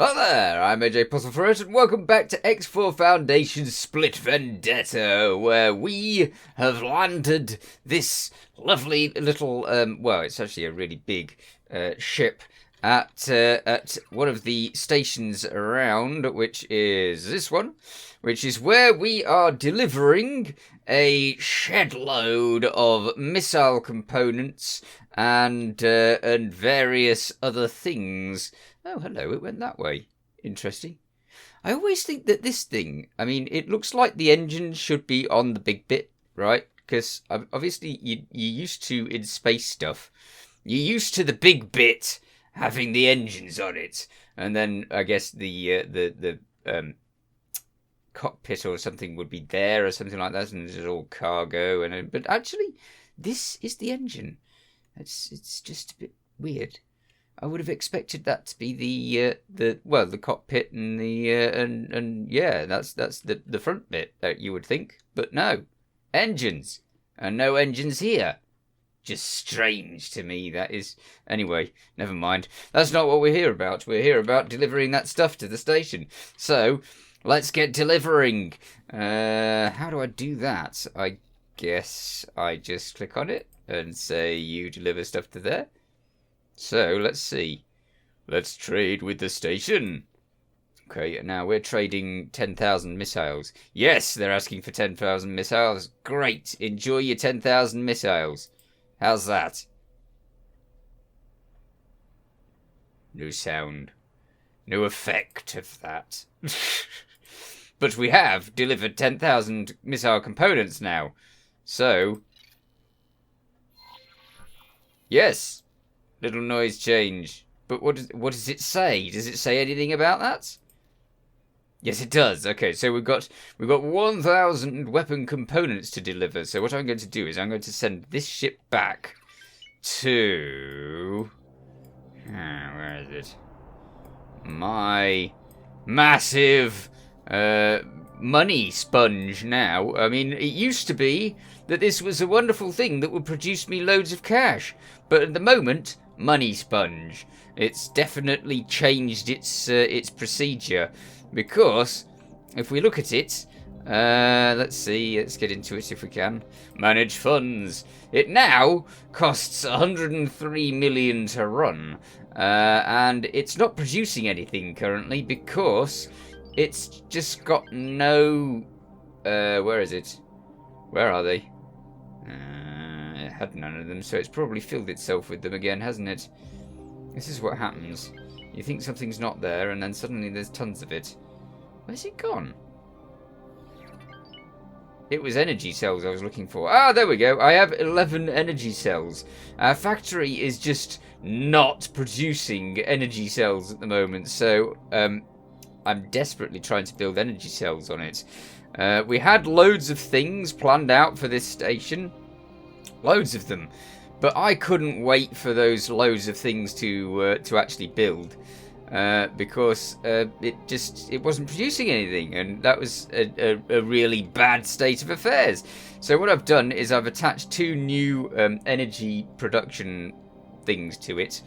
Hello there, I'm AJ PuzzleFerret, and welcome back to X4 Foundation's Split Vendetta, where we have landed this lovely little, well, it's actually a really big ship at one of the stations around, which is this one, which is where we are delivering a shed load of missile components and various other things. Oh, hello, it went that way. Interesting. I always think that this thing, I mean, it looks like the engine should be on the big bit, right? Because obviously you used to, in space stuff, you're used to the big bit having the engines on it. And then I guess the cockpit or something would be there or something like that, and there's all cargo. But actually, this is the engine. It's just a bit weird. I would have expected that to be the cockpit and that's the front bit that you would think, but no, engines, and no engines here. Just strange to me, that is. Anyway, never mind. That's not what we're here about. We're here about delivering that stuff to the station. So let's get delivering. How do I do that? I guess I just click on it and say you deliver stuff to there. So, let's see. Let's trade with the station. Okay, now we're trading 10,000 missiles. Yes, they're asking for 10,000 missiles. Great, enjoy your 10,000 missiles. How's that? No sound. No effect of that. But we have delivered 10,000 missile components now. So, yes. Little noise change. But what does it say? Does it say anything about that? Yes, it does. Okay, so we've got 1,000 weapon components to deliver. So what I'm going to do is I'm going to send this ship back to... where is it? My massive money sponge now. I mean, it used to be that this was a wonderful thing that would produce me loads of cash. But at the moment, money sponge. It's definitely changed its procedure, because if we look at it, let's see, let's get into it if we can. Manage funds. It now costs 103 million to run, and it's not producing anything currently because it's just got no. Where is it? Where are they? It had none of them, so it's probably filled itself with them again, hasn't it? This is what happens. You think something's not there, and then suddenly there's tons of it. Where's it gone? It was energy cells I was looking for. Ah, there we go. I have 11 energy cells. Our factory is just not producing energy cells at the moment, so I'm desperately trying to build energy cells on it. We had loads of things planned out for this station. Loads of them. But I couldn't wait for those loads of things to actually build. Because it wasn't producing anything. And that was a really bad state of affairs. So what I've done is I've attached two new energy production things to it.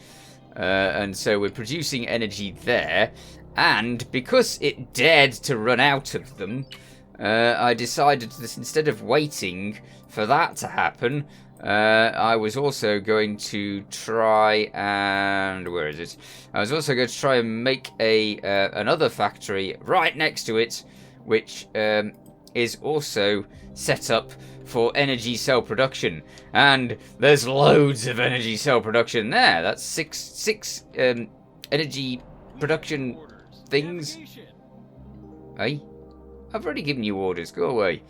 And so we're producing energy there. And because it dared to run out of them, I decided that instead of waiting for that to happen, I was also going to try and... where is it? I was also going to try and make another factory right next to it, which is also set up for energy cell production. And there's loads of energy cell production there. That's six energy production things. Hey? I've already given you orders. Go away.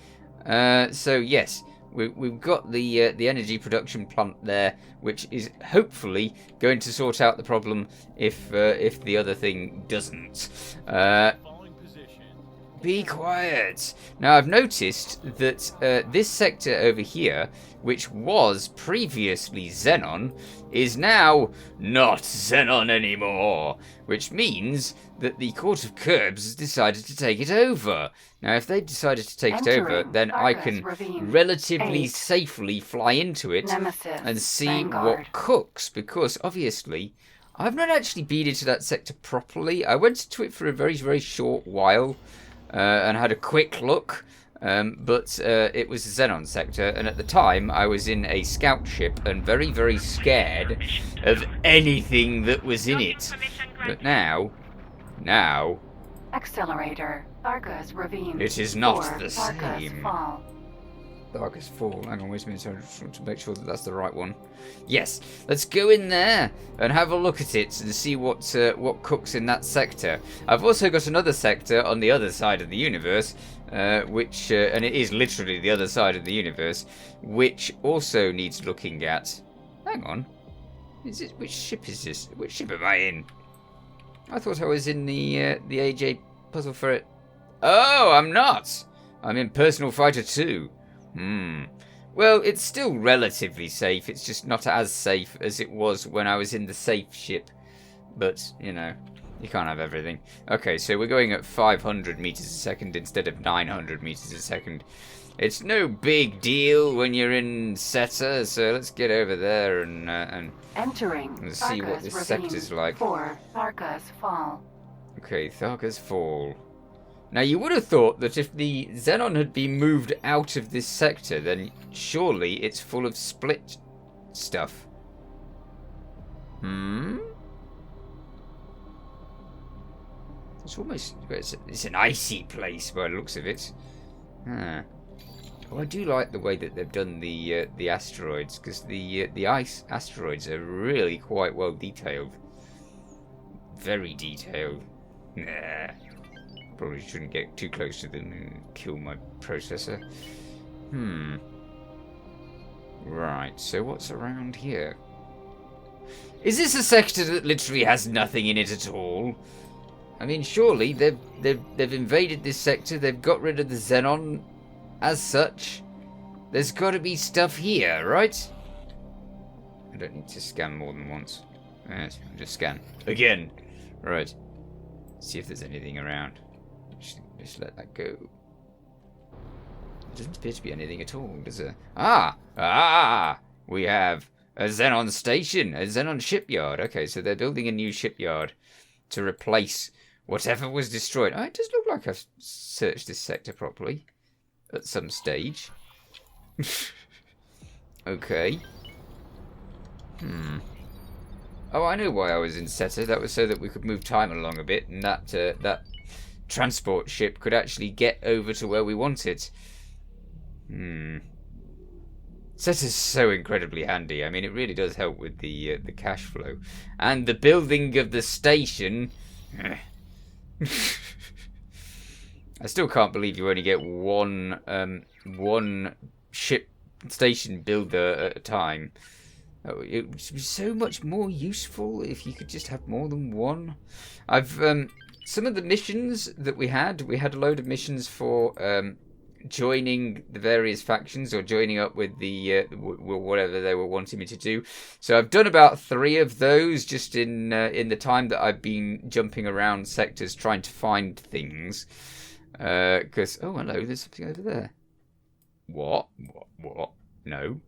So yes, we've got the energy production plant there, which is hopefully going to sort out the problem if the other thing doesn't. Be quiet. Now I've noticed that this sector over here, which was previously Xenon, is now not Xenon anymore, which means that the Court of Curbs has decided to take it over. Now, if they've decided to take it over, then I can relatively safely fly into it and see what cooks, because obviously I've not actually been into that sector properly. I went to it for a very, very short while and had a quick look. But it was a Xenon sector, and at the time I was in a scout ship and very, very scared of anything that was in it. But now... Accelerator. Tharka's Ravine. It is not 4, the Tharka's same. Fall. Tharka's Fall. Hang on, wait a minute. I just want to make sure that that's the right one. Yes, let's go in there and have a look at it and see what cooks in that sector. I've also got another sector on the other side of the universe, which and it is literally the other side of the universe, which also needs looking at. Hang on, which ship is this? Which ship am I in? I thought I was in the AJ PuzzleFerret. Oh, I'm not. I'm in Personal Fighter 2. Well, it's still relatively safe. It's just not as safe as it was when I was in the safe ship. But, you know, you can't have everything. Okay, so we're going at 500 meters a second instead of 900 meters a second. It's no big deal when you're in Seta, so let's get over there and Entering. see what this sector's like. 4, Tharka's Fall. Okay, Tharka's Fall. Now, you would have thought that if the Xenon had been moved out of this sector, then surely it's full of split stuff. It's almost... It's an icy place by the looks of it. Huh. Oh, I do like the way that they've done the asteroids, because the ice asteroids are really quite well detailed. Very detailed. Nah. Probably shouldn't get too close to them and kill my processor. Right, so what's around here? Is this a sector that literally has nothing in it at all? I mean, surely they've invaded this sector, they've got rid of the Xenon as such. There's got to be stuff here, right? I don't need to scan more than once. Right, I'll just scan again. Right. See if there's anything around. Just let that go. There doesn't appear to be anything at all, does there? We have a Xenon station, a Xenon shipyard. Okay, so they're building a new shipyard to replace whatever was destroyed. Oh, it does look like I've searched this sector properly at some stage. Okay. Oh, I know why I was in Seta. That was so that we could move time along a bit, and that transport ship could actually get over to where we want it. Seta's so incredibly handy. I mean, it really does help with the cash flow and the building of the station. I still can't believe you only get one ship station builder at a time. It would be so much more useful if you could just have more than one. I've some of the missions that we had a load of missions for joining the various factions or joining up with the whatever they were wanting me to do. So I've done about 3 of those just in the time that I've been jumping around sectors trying to find things. Because oh hello, there's something over there. What? No,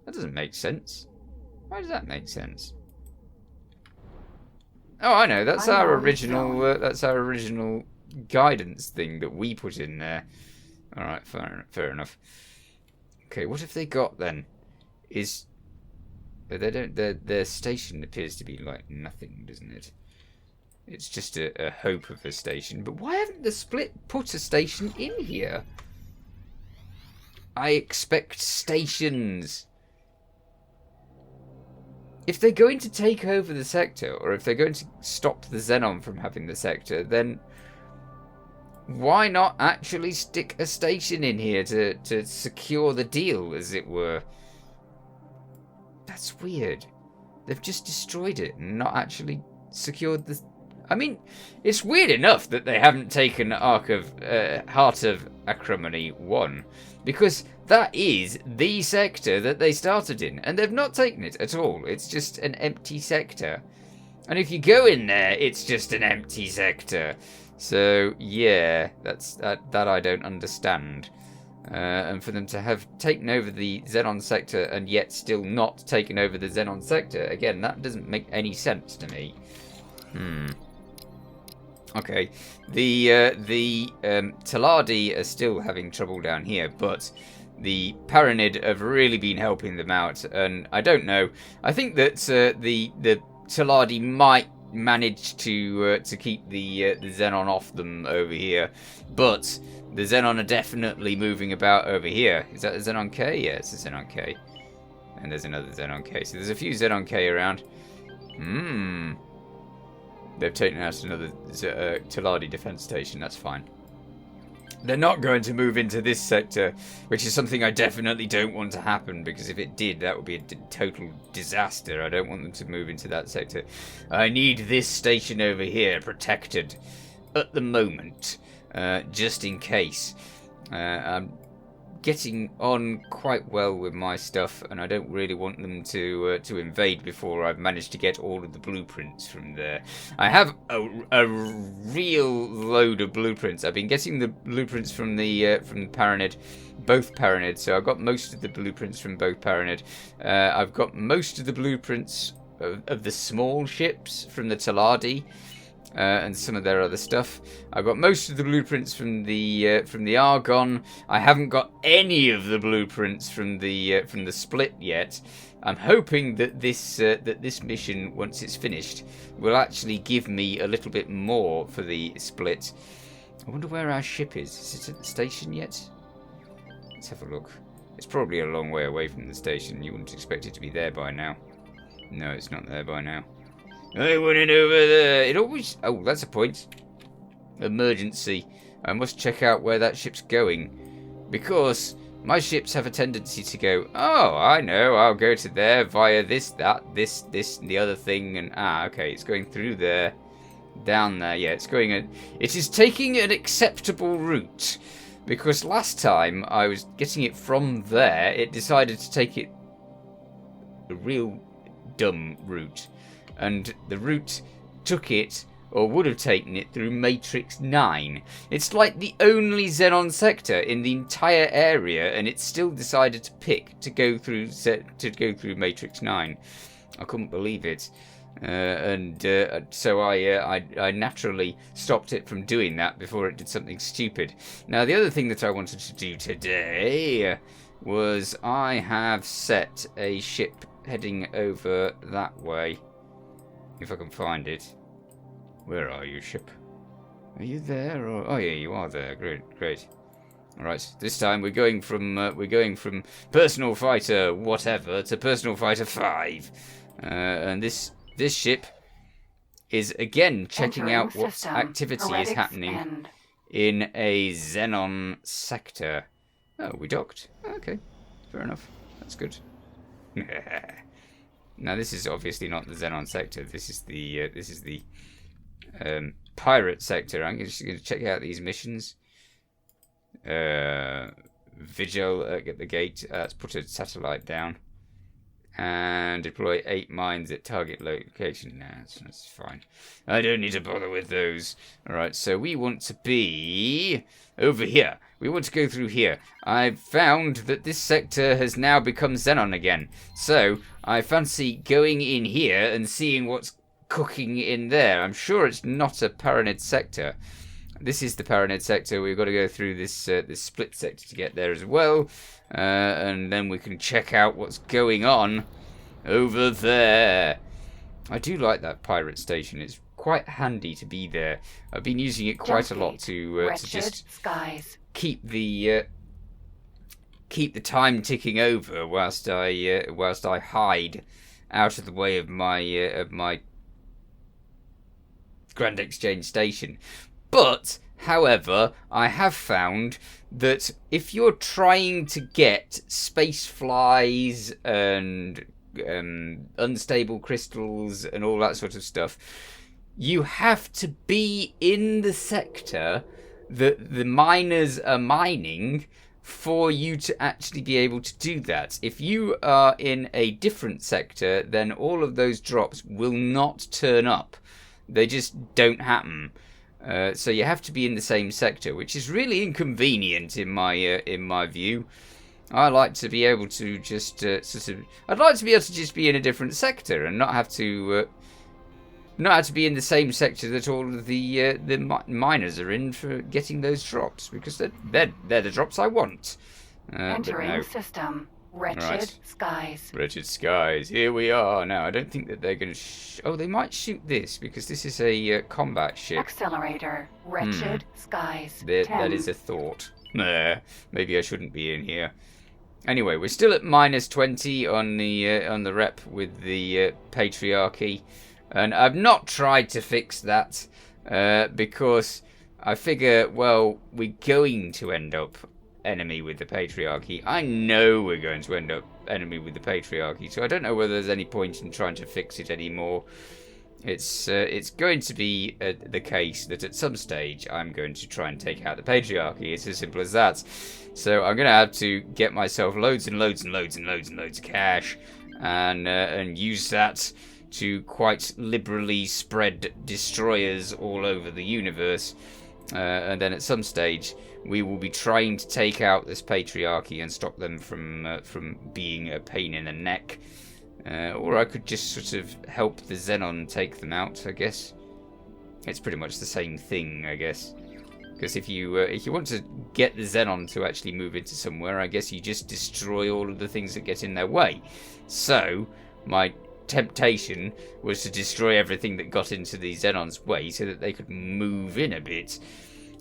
that doesn't make sense. Why does that make sense? Oh, I know. That's our original. That's our original guidance thing that we put in there. All right, fair enough. Okay, what have they got then? Their station appears to be like nothing, doesn't it? It's just a hope of a station. But why haven't the split put a station in here? I expect stations. If they're going to take over the sector, or if they're going to stop the Xenon from having the sector, then why not actually stick a station in here to secure the deal, as it were? That's weird. They've just destroyed it and not actually secured the... I mean, it's weird enough that they haven't taken Heart of Acrimony 1, because that is the sector that they started in, and they've not taken it at all. It's just an empty sector. And if you go in there, it's just an empty sector. So, yeah, that I don't understand. And for them to have taken over the Xenon sector and yet still not taken over the Xenon sector, again, that doesn't make any sense to me. Okay, the Taladi are still having trouble down here, but the Paranid have really been helping them out, and I don't know. I think that the Taladi might manage to keep the Xenon off them over here, but the Xenon are definitely moving about over here. Is that a Xenon K? Yeah, it's a Xenon K. And there's another Xenon K. So there's a few Xenon K around. They've taken out another Taladi defense station. That's fine. They're not going to move into this sector, which is something I definitely don't want to happen, because if it did, that would be a total disaster. I don't want them to move into that sector. I need this station over here protected at the moment, just in case. I'm getting on quite well with my stuff, and I don't really want them to invade before I've managed to get all of the blueprints from there. I have a real load of blueprints. I've been getting the blueprints from the Paranid, both Paranid. So I've got most of the blueprints from both Paranid. I've got most of the blueprints of the small ships from the Taladi. And some of their other stuff. I've got most of the blueprints from the Argon. I haven't got any of the blueprints from the Split yet. I'm hoping that this mission, once it's finished, will actually give me a little bit more for the Split. I wonder where our ship is. Is it at the station yet? Let's have a look. It's probably a long way away from the station. You wouldn't expect it to be there by now. No, it's not there by now. I want it over there. It always... Oh, that's a point. Emergency. I must check out where that ship's going. Because my ships have a tendency to go, oh, I know, I'll go to there via this, that, this, and the other thing. And, okay, it's going through there. Down there. Yeah, it's going... It is taking an acceptable route. Because last time I was getting it from there, it decided to take it a real dumb route. And the route took it, or would have taken it, through Matrix 9. It's like the only Xenon sector in the entire area, and it still decided to pick to go through Matrix 9. I couldn't believe it, so I naturally stopped it from doing that before it did something stupid. Now, the other thing that I wanted to do today was I have set a ship heading over that way. If I can find it. Where are you, ship? Are you there? Or... Oh yeah, you are there. Great. All right. This time we're going from personal fighter whatever to personal fighter 5, and this ship is again checking out what activity is happening in a Xenon sector. Oh, we docked. Okay, fair enough. That's good. Now, this is obviously not the Xenon sector. This is the pirate sector. I'm just going to check out these missions. Vigil at the gate. Let's put a satellite down. And deploy 8 mines at target location. Nah, that's fine. I don't need to bother with those. Alright, so we want to be over here. We want to go through here. I've found that this sector has now become Xenon again. So, I fancy going in here and seeing what's cooking in there. I'm sure it's not a Paranid sector. This is the Paranid sector. We've got to go through this split sector to get there as well. And then we can check out what's going on over there. I do like that pirate station. It's quite handy to be there. I've been using it quite a lot to just keep the time ticking over whilst I hide out of the way of my Grand Exchange station. But, however, I have found that if you're trying to get space flies and unstable crystals and all that sort of stuff, you have to be in the sector that the miners are mining for you to actually be able to do that. If you are in a different sector, then all of those drops will not turn up. They just don't happen. So you have to be in the same sector, which is really inconvenient in my view. I like to be able to just I'd like to be able to just be in a different sector and not have to be in the same sector that all of the miners are in for getting those drops, because they're the drops I want. Entering no. system. Wretched Right. skies. Wretched skies. Here we are. Now, I don't think that they're going to... Oh, they might shoot this, because this is a combat ship. Accelerator. Wretched skies. That 10. is a thought. Maybe I shouldn't be in here. Anyway, we're still at -20 on the rep with the Patriarchy. And I've not tried to fix that, because I figure, well, we're going to end up enemy with the Patriarchy. I know we're going to end up enemy with the Patriarchy, so I don't know whether there's any point in trying to fix it anymore. It's going to be the case that at some stage I'm going to try and take out the Patriarchy. It's as simple as that. So I'm going to have to get myself loads and loads and loads and loads and loads of cash, and use that to quite liberally spread destroyers all over the universe. And then at some stage we will be trying to take out this Patriarchy and stop them from being a pain in the neck. Or I could just sort of help the Xenon take them out, I guess. It's pretty much the same thing, I guess. Because if you want to get the Xenon to actually move into somewhere, I guess you just destroy all of the things that get in their way. So, my temptation was to destroy everything that got into the Xenon's way so that they could move in a bit.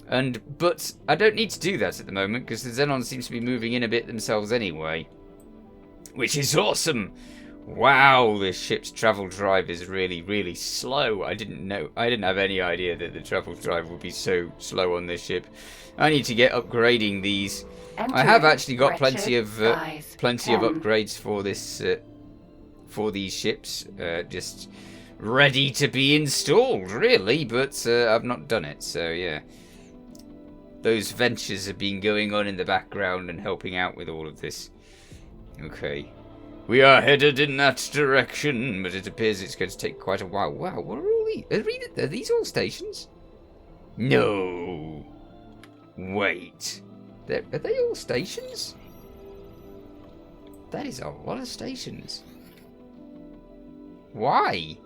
But I don't need to do that at the moment, because the Xenon seems to be moving in a bit themselves anyway. Which is awesome! Wow, this ship's travel drive is really, really slow. I didn't have any idea that the travel drive would be so slow on this ship. I need to get upgrading these. I have actually got plenty of upgrades for this for these ships, just ready to be installed, really, but I've not done it, so yeah. Those ventures have been going on in the background and helping out with all of this. Okay. We are headed in that direction, but it appears it's going to take quite a while. Wow, what are all these? Are these all stations? No. Wait. Are they all stations? That is a lot of stations. Why?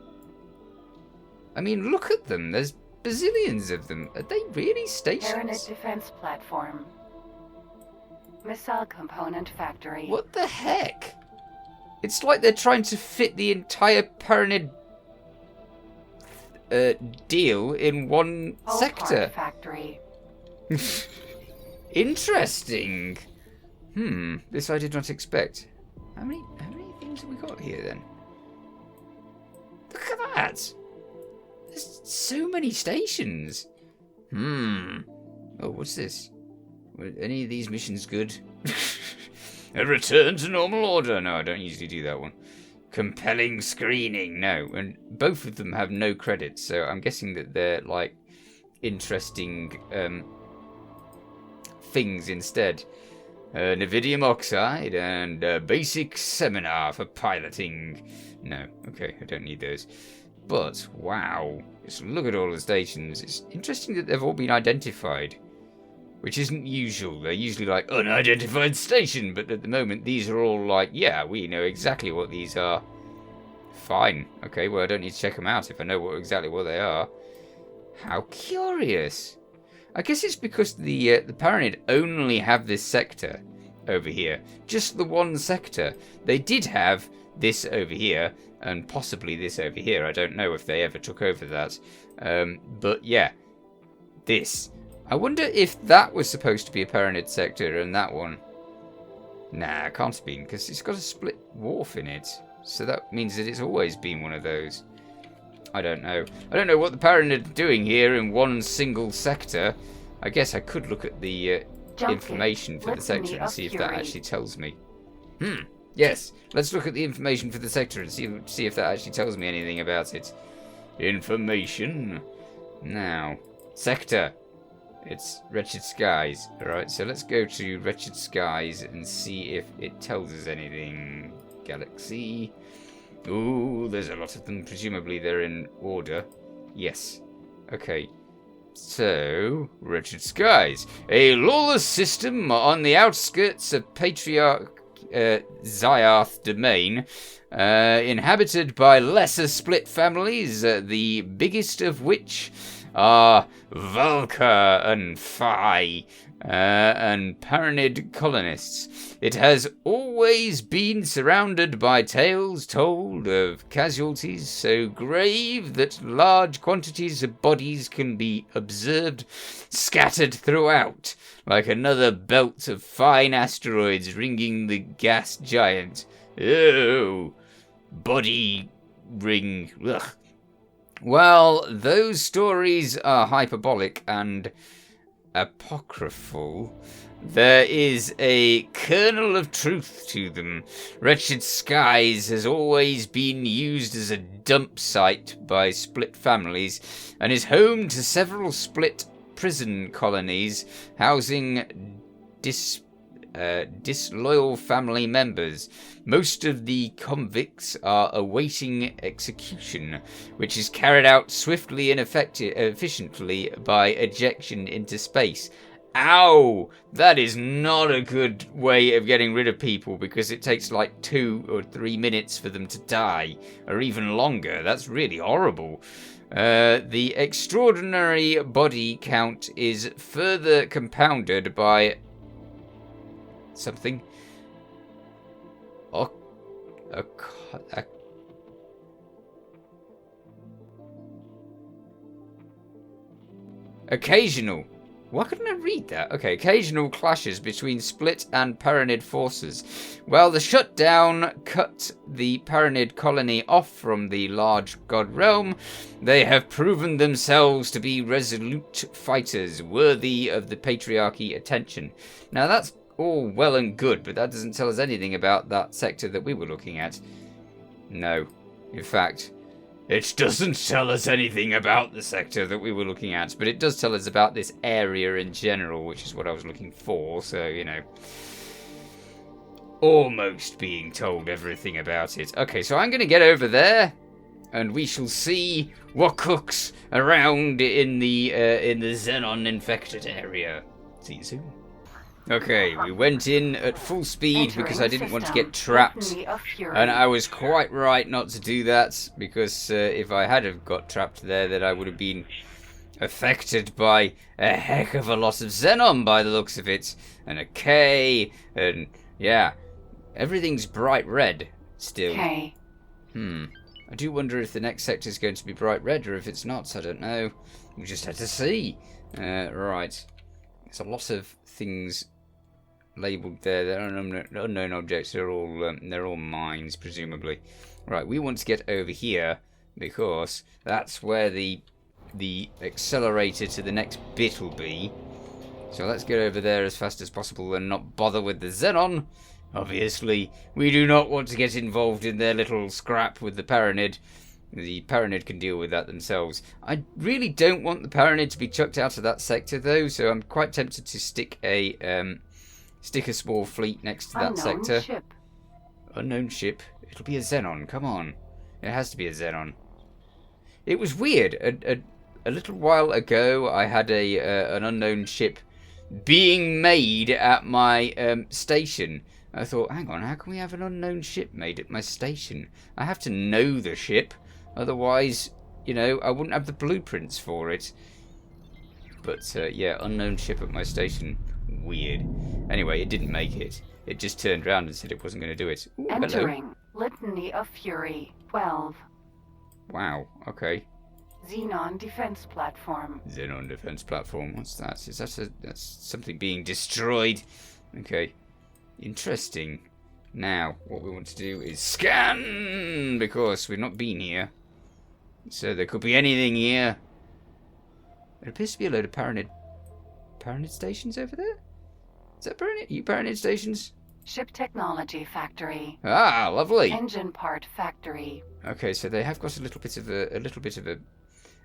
I mean, look at them. There's bazillions of them. Are they really stations? Tyranid defense platform. Missile component factory. What the heck? It's like they're trying to fit the entire Pyramid deal in one sector. Factory. Interesting. This I did not expect. How many things have we got here then? Look at that. There's so many stations. Oh, what's this? Were any of these missions good? A return to normal order. No, I don't usually do that one. Compelling screening. No, and both of them have no credits, so I'm guessing that they're like interesting things instead. Nevidium oxide and basic seminar for piloting. No, okay, I don't need those. But wow, just look at all the stations. It's interesting that they've all been identified, which isn't usual. They're usually like unidentified station, but at the moment these are all like, yeah, we know exactly what these are. Fine. Okay, well I don't need to check them out if I know exactly what they are. How curious. I guess it's because the Pyramid only have this sector over here. Just the one sector. They did have this over here and possibly this over here. I don't know if they ever took over that. But yeah, this. I wonder if that was supposed to be a Pyramid sector and that one. Nah, it can't have been, because it's got a split wharf in it. So that means that it's always been one of those. I don't know. I don't know what the Pyramid are doing here in one single sector. I guess I could look at the information for the sector and see if that actually tells me. Yes, let's look at the information for the sector and see if that actually tells me anything about it. Information. Now, sector. It's Wretched Skies. Alright, so let's go to Wretched Skies and see if it tells us anything. Galaxy. Ooh, there's a lot of them. Presumably they're in order. Yes. Okay. So, Wretched Skies. A lawless system on the outskirts of Patriarchy Zyarth domain, inhabited by lesser split families, the biggest of which are Valka and Phi, and Paranid colonists. It has always been surrounded by tales told of casualties so grave that large quantities of bodies can be observed scattered throughout, like another belt of fine asteroids ringing the gas giant. Oh, body ring. Ugh. Well, those stories are hyperbolic and apocryphal. There is a kernel of truth to them. Wretched Skies has always been used as a dump site by split families and is home to several split prison colonies housing disloyal family members. Most of the convicts are awaiting execution, which is carried out swiftly and efficiently by ejection into space. Ow! That is not a good way of getting rid of people, because it takes like 2 or 3 minutes for them to die, or even longer. That's really horrible. The extraordinary body count is further compounded by something. Occasional. Why couldn't I read that? Okay, occasional clashes between split and Paranid forces. While the shutdown cut the Paranid colony off from the large god realm, they have proven themselves to be resolute fighters, worthy of the Patriarchy attention. Now that's all well and good, but that doesn't tell us anything about that sector that we were looking at. No. In fact, it doesn't tell us anything about the sector that we were looking at, but it does tell us about this area in general, which is what I was looking for, so, you know, almost being told everything about it. Okay, so I'm going to get over there, and we shall see what cooks around in the Xenon infected area. See you soon. Okay, we went in at full speed because I didn't want to get trapped, and I was quite right not to do that, because if I had have got trapped there, then I would have been affected by a heck of a lot of Xenon by the looks of it, and a K, and yeah, everything's bright red still. K. I do wonder if the next sector is going to be bright red, or if it's not, so I don't know. We just had to see. Right. There's a lot of things labelled there. They're unknown objects. They're all mines, presumably. Right, we want to get over here because that's where the accelerator to the next bit will be. So let's get over there as fast as possible and not bother with the Xenon. Obviously, we do not want to get involved in their little scrap with the Paranid. The Paranid can deal with that themselves. I really don't want the Paranid to be chucked out of that sector, though, so I'm quite tempted to stick a small fleet next to that sector. Ship. Unknown ship. It'll be a Xenon. Come on, it has to be a Xenon. It was weird. A little while ago, I had an unknown ship being made at my station. I thought, hang on, how can we have an unknown ship made at my station? I have to know the ship. Otherwise, you know, I wouldn't have the blueprints for it. But, yeah, unknown ship at my station. Weird. Anyway, it didn't make it. It just turned around and said it wasn't going to do it. Ooh, Entering hello. Litany of Fury 12. Wow, okay. Xenon defense platform. Xenon defense platform. What's that? Is that that's something being destroyed? Okay. Interesting. Now, what we want to do is scan, because we've not been here. So there could be anything here. There appears to be a load of Paranid stations over there? Is that Paranid? You Paranid stations? Ship technology factory. Ah, lovely. Engine part factory. Okay, so they have got a little bit of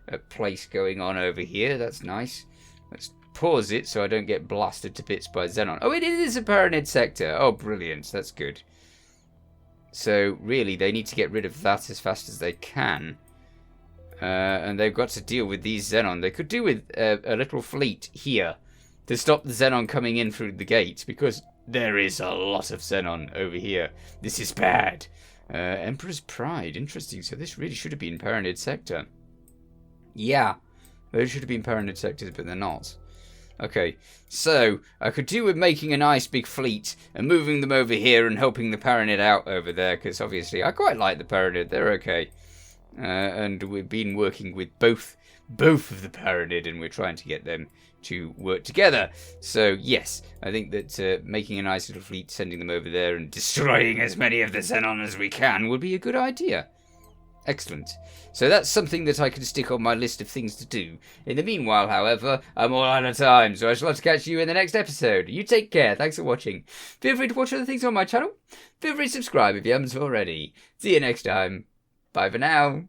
a place going on over here. That's nice. Let's pause it so I don't get blasted to bits by Xenon. Oh, it is a Paranid sector. Oh, brilliant. That's good. So, really, they need to get rid of that as fast as they can. And they've got to deal with these Xenon. They could do with a little fleet here to stop the Xenon coming in through the gate, because there is a lot of Xenon over here. This is bad. Emperor's Pride. Interesting. So this really should have been Paranid Sector. Yeah. Those should have been Paranid Sectors, but they're not. Okay. So, I could do with making a nice big fleet and moving them over here and helping the Paranid out over there, because obviously I quite like the Paranid. They're okay. And we've been working with both of the Paranid, and we're trying to get them to work together. So yes, I think that making a nice little fleet, sending them over there and destroying as many of the Xenon as we can would be a good idea. Excellent. So that's something that I can stick on my list of things to do. In the meanwhile, however, I'm all out of time, so I shall have to catch you in the next episode. You take care. Thanks for watching. Feel free to watch other things on my channel. Feel free to subscribe if you haven't already. See you next time. Bye for now.